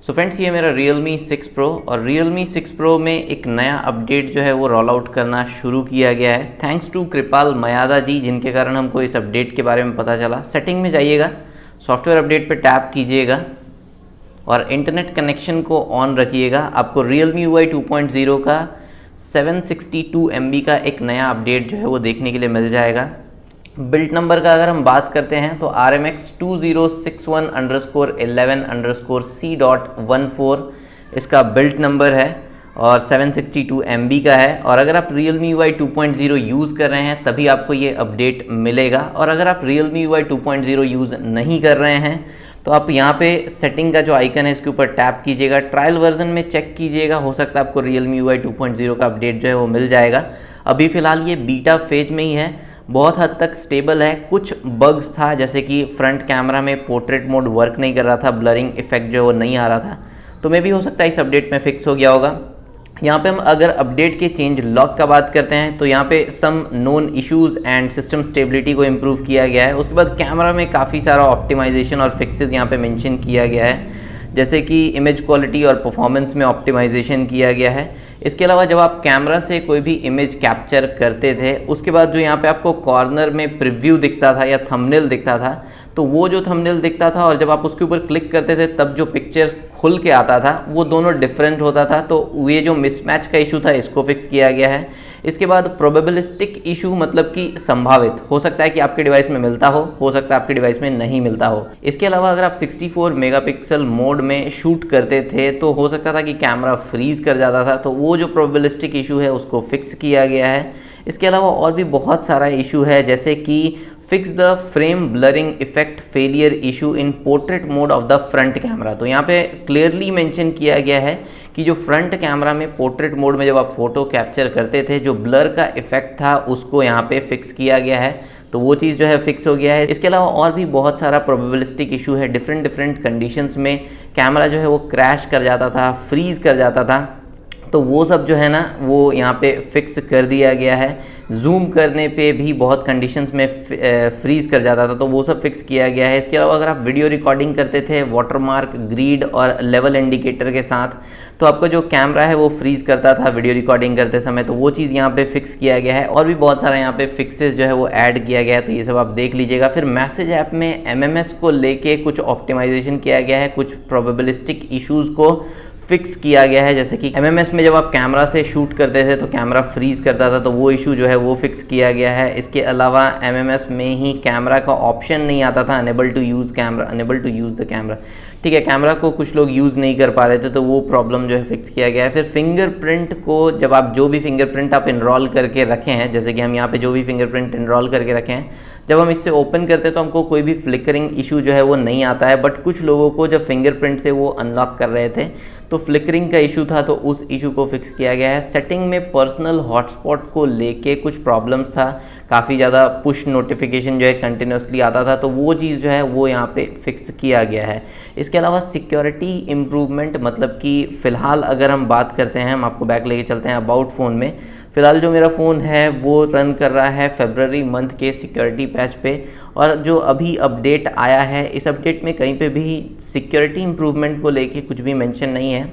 So friends, ये मेरा Realme 6 Pro और Realme 6 Pro में एक नया अपडेट जो है वो रोल आउट करना शुरू किया गया है थैंक्स टू कृपाल मयादा जी, जिनके कारण हमको इस अपडेट के बारे में पता चला। सेटिंग में जाइएगा, सॉफ्टवेयर अपडेट पे टैप कीजिएगा और इंटरनेट कनेक्शन को ऑन रखिएगा। आपको Realme UI 2.0 का 762 MB का एक नया अपडेट जो है वो देखने के लिए मिल जाएगा। बिल्ट नंबर का अगर हम बात करते हैं तो RMX 2061_11_C.14 इसका बिल्ट नंबर है और 762 MB का है। और अगर आप Realme UI 2.0 यूज़ कर रहे हैं तभी आपको ये अपडेट मिलेगा। और अगर आप Realme UI 2.0 यूज़ नहीं कर रहे हैं तो आप यहाँ पे सेटिंग का जो आइकन है इसके ऊपर टैप कीजिएगा, ट्रायल वर्जन में चेक कीजिएगा, हो सकता है आपको Realme UI 2.0 का अपडेट जो है वो मिल जाएगा। अभी फ़िलहाल ये बीटा फेज में ही है, बहुत हद तक स्टेबल है। कुछ बग्स था जैसे कि फ्रंट कैमरा में पोर्ट्रेट मोड वर्क नहीं कर रहा था, ब्लरिंग इफेक्ट जो है वो नहीं आ रहा था, तो मे भी हो सकता है इस अपडेट में फिक्स हो गया होगा। यहाँ पे हम अगर अपडेट के चेंज लॉग का बात करते हैं तो यहाँ पे some known issues and system stability को इम्प्रूव किया गया है। उसके बाद कैमरा में काफ़ी सारा ऑप्टिमाइजेशन और फिक्सेस यहाँ पे मेंशन किया गया है, जैसे कि इमेज क्वालिटी और परफॉर्मेंस में ऑप्टिमाइजेशन किया गया है। इसके अलावा जब आप कैमरा से कोई भी इमेज कैप्चर करते थे उसके बाद जो यहाँ पे आपको कॉर्नर में प्रीव्यू दिखता था या थंबनेल दिखता था, तो वो जो थंबनेल दिखता था और जब आप उसके ऊपर क्लिक करते थे तब जो पिक्चर खुल के आता था वो दोनों डिफरेंट होता था। तो ये जो मिसमैच का इशू था इसको फिक्स किया गया है। इसके बाद प्रोबेबिलिस्टिक इशू मतलब कि संभावित हो सकता है कि आपके डिवाइस में मिलता हो सकता है आपके डिवाइस में नहीं मिलता हो। इसके अलावा अगर आप 64 मेगापिक्सल मोड में शूट करते थे तो हो सकता था कि कैमरा फ्रीज कर जाता था, तो वो जो प्रोबेबिलिस्टिक इशू है उसको फिक्स किया गया है। इसके अलावा और भी बहुत सारा इशू है, जैसे कि fix the frame blurring effect failure issue in portrait mode of the front camera. तो यहाँ पे क्लियरली मेंशन किया गया है कि जो फ्रंट कैमरा में पोर्ट्रेट मोड में जब आप फोटो कैप्चर करते थे जो ब्लर का इफेक्ट था उसको यहाँ पे फिक्स किया गया है, तो वो चीज़ जो है फिक्स हो गया है। इसके अलावा और भी बहुत सारा प्रोबेबिलिस्टिक इशू है, डिफरेंट कंडीशंस में कैमरा जो है वो क्रैश कर जाता था, फ्रीज कर जाता था, तो वो सब जो है ना वो यहाँ पे फिक्स कर दिया गया है। जूम करने पे भी बहुत कंडीशंस में फ्रीज कर जाता था, तो वो सब फिक्स किया गया है। इसके अलावा अगर आप वीडियो रिकॉर्डिंग करते थे वाटरमार्क, ग्रिड और लेवल इंडिकेटर के साथ तो आपका जो कैमरा है वो फ्रीज करता था वीडियो रिकॉर्डिंग करते समय, तो वो चीज़ यहाँ पे फिक्स किया गया है। और भी बहुत सारा यहाँ पे फिक्सेस जो है वो ऐड किया गया है, तो ये सब आप देख लीजिएगा। फिर मैसेज ऐप में MMS को लेके कुछ ऑप्टिमाइजेशन किया गया है, कुछ प्रोबेबिलिस्टिक इश्यूज़ को फिक्स किया गया है, जैसे कि MMS में जब आप कैमरा से शूट करते थे तो कैमरा फ्रीज करता था, तो वो इशू जो है वो फिक्स किया गया है। इसके अलावा MMS में ही कैमरा का ऑप्शन नहीं आता था unable to use the camera, ठीक है, कैमरा को कुछ लोग यूज़ नहीं कर पा रहे थे, तो वो प्रॉब्लम जो है फिक्स किया गया है। फिर फिंगरप्रिंट को जब आप जो भी फिंगरप्रिंट आप इनरोल करके रखे हैं, जैसे कि हम यहाँ पे जो भी फिंगरप्रिंट इनरोल करके रखे हैं, जब हम इससे ओपन करते हैं तो हमको कोई भी फ्लिकरिंग इशू जो है वो नहीं आता है। बट कुछ लोगों को जब फिंगरप्रिंट से वो अनलॉक कर रहे थे तो फ्लिकरिंग का इशू था, तो उस इशू को फिक्स किया गया है। सेटिंग में पर्सनल हॉटस्पॉट को लेके कुछ प्रॉब्लम्स था, काफ़ी ज़्यादा पुश नोटिफिकेशन जो है कंटिन्यूसली आता था, तो वो चीज़ जो है वो यहाँ पे फिक्स किया गया है। इसके अलावा सिक्योरिटी इम्प्रूवमेंट मतलब कि फ़िलहाल अगर हम बात करते हैं, हम आपको बैक लेके चलते हैं अबाउट फ़ोन में। फ़िलहाल जो मेरा फ़ोन है वो रन कर रहा है फरवरी मंथ के सिक्योरिटी पैच पे, और जो अभी अपडेट आया है इस अपडेट में कहीं पे भी सिक्योरिटी इम्प्रूवमेंट को लेके कुछ भी मेंशन नहीं है।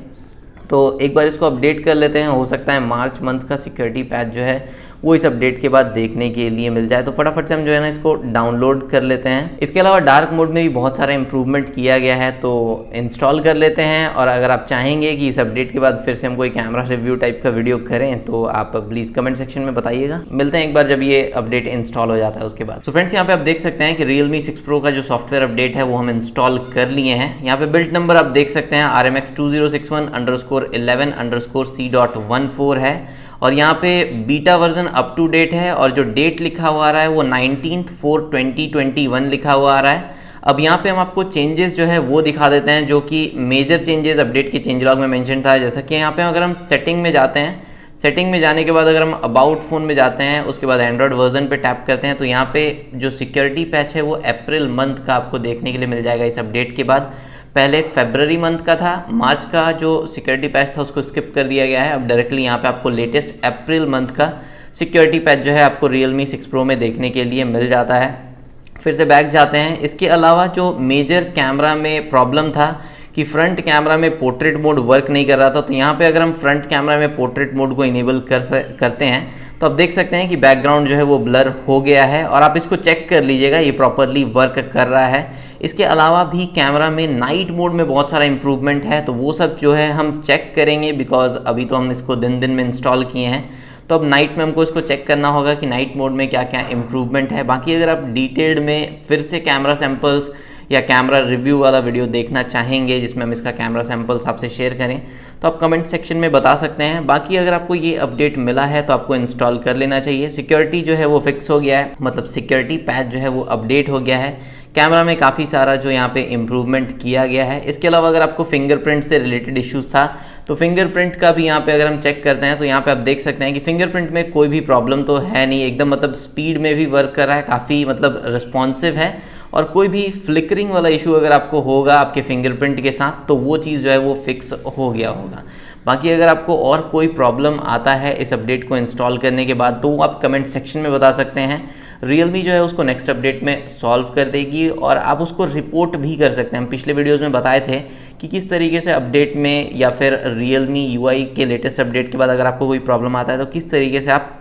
तो एक बार इसको अपडेट कर लेते हैं, हो सकता है मार्च मंथ का सिक्योरिटी पैच जो है वो इस अपडेट के बाद देखने के लिए मिल जाए, तो फटाफट से हम जो है ना इसको डाउनलोड कर लेते हैं। इसके अलावा डार्क मोड में भी बहुत सारा इंप्रूवमेंट किया गया है, तो इंस्टॉल कर लेते हैं। और अगर आप चाहेंगे कि इस अपडेट के बाद फिर से हम कोई कैमरा रिव्यू टाइप का वीडियो करें तो आप प्लीज़ कमेंट सेक्शन में बताइएगा। मिलते हैं एक बार जब ये अपडेट इंस्टॉल हो जाता है उसके बाद। तो फ्रेंड्स, यहाँ पे आप देख सकते हैं कि Realme 6 Pro का जो सॉफ्टवेयर अपडेट है वो हम इंस्टॉल कर लिए हैं। यहाँ पे बिल्ट नंबर आप देख सकते हैं RMX 2061_11_C.14 है, और यहाँ पे beta version up to date है, और जो डेट लिखा हुआ आ रहा है वो 19/4/2021 लिखा हुआ आ रहा है। अब यहाँ पे हम आपको चेंजेस जो है वो दिखा देते हैं, जो कि मेजर चेंजेस अपडेट के चेंज लॉग में मेंशन था। जैसा कि यहाँ पे अगर हम सेटिंग में जाते हैं, सेटिंग में जाने के बाद अगर हम अबाउट फ़ोन में जाते हैं, उसके बाद एंड्रॉयड वर्जन पे टैप करते हैं, तो यहाँ पे जो सिक्योरिटी पैच है वो अप्रैल मंथ का आपको देखने के लिए मिल जाएगा इस अपडेट के बाद। पहले फरवरी मंथ का था, मार्च का जो सिक्योरिटी पैच था उसको स्किप कर दिया गया है। अब डायरेक्टली यहाँ पे आपको लेटेस्ट अप्रैल मंथ का सिक्योरिटी पैच जो है आपको Realme 6 Pro में देखने के लिए मिल जाता है। फिर से बैक जाते हैं। इसके अलावा जो मेजर कैमरा में प्रॉब्लम था कि फ्रंट कैमरा में पोर्ट्रेट मोड वर्क नहीं कर रहा था। तो यहाँ पे अगर हम फ्रंट कैमरा में पोर्ट्रेट मोड को इनेबल करते हैं तो आप देख सकते हैं कि बैकग्राउंड जो है वो ब्लर हो गया है, और आप इसको चेक कर लीजिएगा, ये प्रॉपरली वर्क कर रहा है। इसके अलावा भी कैमरा में नाइट मोड में बहुत सारा इंप्रूवमेंट है, तो वो सब जो है हम चेक करेंगे, बिकॉज अभी तो हम इसको दिन में इंस्टॉल किए हैं। तो अब नाइट में हमको इसको चेक करना होगा कि नाइट मोड में क्या क्या इंप्रूवमेंट है। बाकी अगर आप डिटेल्ड में फिर से कैमरा सैम्पल्स या कैमरा रिव्यू वाला वीडियो देखना चाहेंगे जिसमें हम इसका कैमरा सैम्पल्स आपसे शेयर करें, तो आप कमेंट सेक्शन में बता सकते हैं। बाकी अगर आपको ये अपडेट मिला है तो आपको इंस्टॉल कर लेना चाहिए। सिक्योरिटी जो है वो फिक्स हो गया है, मतलब सिक्योरिटी पैच जो है वो अपडेट हो गया है। कैमरा में काफ़ी सारा जो यहाँ पे इम्प्रूवमेंट किया गया है। इसके अलावा अगर आपको फिंगरप्रिंट से रिलेटेड इश्यूज़ था तो फिंगरप्रिंट का भी यहाँ पे अगर हम चेक करते हैं तो यहाँ पे आप देख सकते हैं कि फिंगरप्रिंट में कोई भी प्रॉब्लम तो है नहीं, एकदम मतलब स्पीड में भी वर्क कर रहा है, काफ़ी मतलब रिस्पॉन्सिव है। और कोई भी फ्लिकरिंग वाला इशू अगर आपको होगा आपके फिंगरप्रिंट के साथ तो वो चीज़ जो है वो फिक्स हो गया होगा। बाकी अगर आपको और कोई प्रॉब्लम आता है इस अपडेट को इंस्टॉल करने के बाद तो आप कमेंट सेक्शन में बता सकते हैं। Realme जो है उसको नेक्स्ट अपडेट में सॉल्व कर देगी और आप उसको रिपोर्ट भी कर सकते हैं। हम पिछले वीडियोज़ में बताए थे कि किस तरीके से अपडेट में या फिर Realme UI के लेटेस्ट अपडेट के बाद अगर आपको कोई प्रॉब्लम आता है तो किस तरीके से आप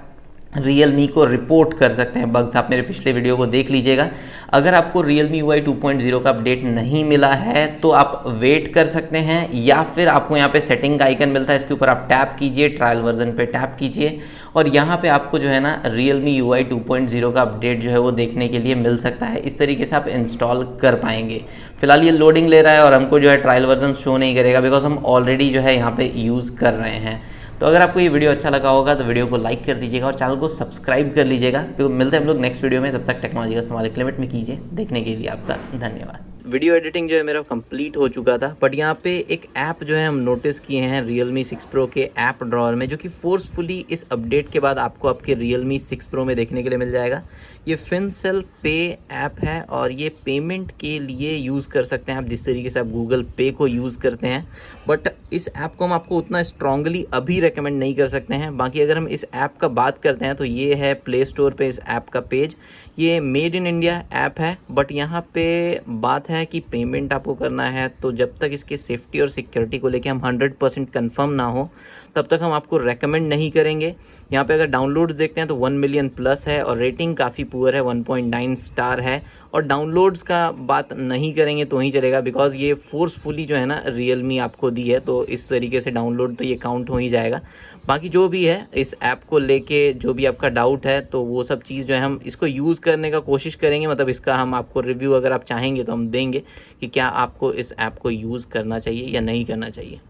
Realme को रिपोर्ट कर सकते हैं बग्स। आप मेरे पिछले वीडियो को देख लीजिएगा। अगर आपको Realme UI 2.0 का अपडेट नहीं मिला है तो आप वेट कर सकते हैं, या फिर आपको यहाँ पे सेटिंग का आइकन मिलता है, इसके ऊपर आप टैप कीजिए, ट्रायल वर्जन पे टैप कीजिए और यहाँ पे आपको जो है ना Realme UI 2.0 का अपडेट जो है वो देखने के लिए मिल सकता है। इस तरीके से आप इंस्टॉल कर पाएंगे। फिलहाल ये लोडिंग ले रहा है और हमको जो है ट्रायल वर्जन शो नहीं करेगा, बिकॉज हम ऑलरेडी जो है यहाँ पे यूज़ कर रहे हैं। तो अगर आपको ये वीडियो अच्छा लगा होगा तो वीडियो को लाइक कर दीजिएगा और चैनल को सब्सक्राइब कर लीजिएगा। तो मिलते हैं हम लोग नेक्स्ट वीडियो में, तब तक टेक्नोलॉजी का इस्तेमाल एक लिमिट में कीजिए। देखने के लिए आपका धन्यवाद। वीडियो एडिटिंग जो है मेरा कंप्लीट हो चुका था, बट यहाँ पे एक ऐप जो है हम नोटिस किए हैं Realme 6 Pro के ऐप ड्रॉअर में, जो कि फोर्सफुली इस अपडेट के बाद आपको आपके Realme 6 Pro में देखने के लिए मिल जाएगा। ये Finshell Pay ऐप है और ये पेमेंट के लिए यूज़ कर सकते हैं आप, जिस तरीके से आप गूगल पे को यूज़ करते हैं। बट इस ऐप को हम आपको उतना स्ट्रांगली अभी रेकमेंड नहीं कर सकते हैं। बाकी अगर हम इस ऐप का बात करते हैं तो ये है प्ले स्टोर पे इस ऐप का पेज। ये मेड इन इंडिया ऐप है, बट यहाँ पे बात है कि पेमेंट आपको करना है, तो जब तक इसके सेफ्टी और सिक्योरिटी को लेके हम 100% कंफर्म ना हो तब तक हम आपको रेकमेंड नहीं करेंगे। यहाँ पे अगर डाउनलोड देखते हैं तो 1 मिलियन प्लस है और रेटिंग काफ़ी पुअर है, 1.9 स्टार है। और डाउनलोड्स का बात नहीं करेंगे तो ही चलेगा, बिकॉज ये फोर्सफुली जो है ना Realme आपको दी है, तो इस तरीके से डाउनलोड तो ये काउंट हो ही जाएगा। बाकी जो भी है इस ऐप को लेके जो भी आपका डाउट है तो वो सब चीज़ जो है हम इसको यूज़ करने का कोशिश करेंगे, मतलब इसका हम आपको रिव्यू अगर आप चाहेंगे तो हम देंगे कि क्या आपको इस ऐप को यूज़ करना चाहिए या नहीं करना चाहिए।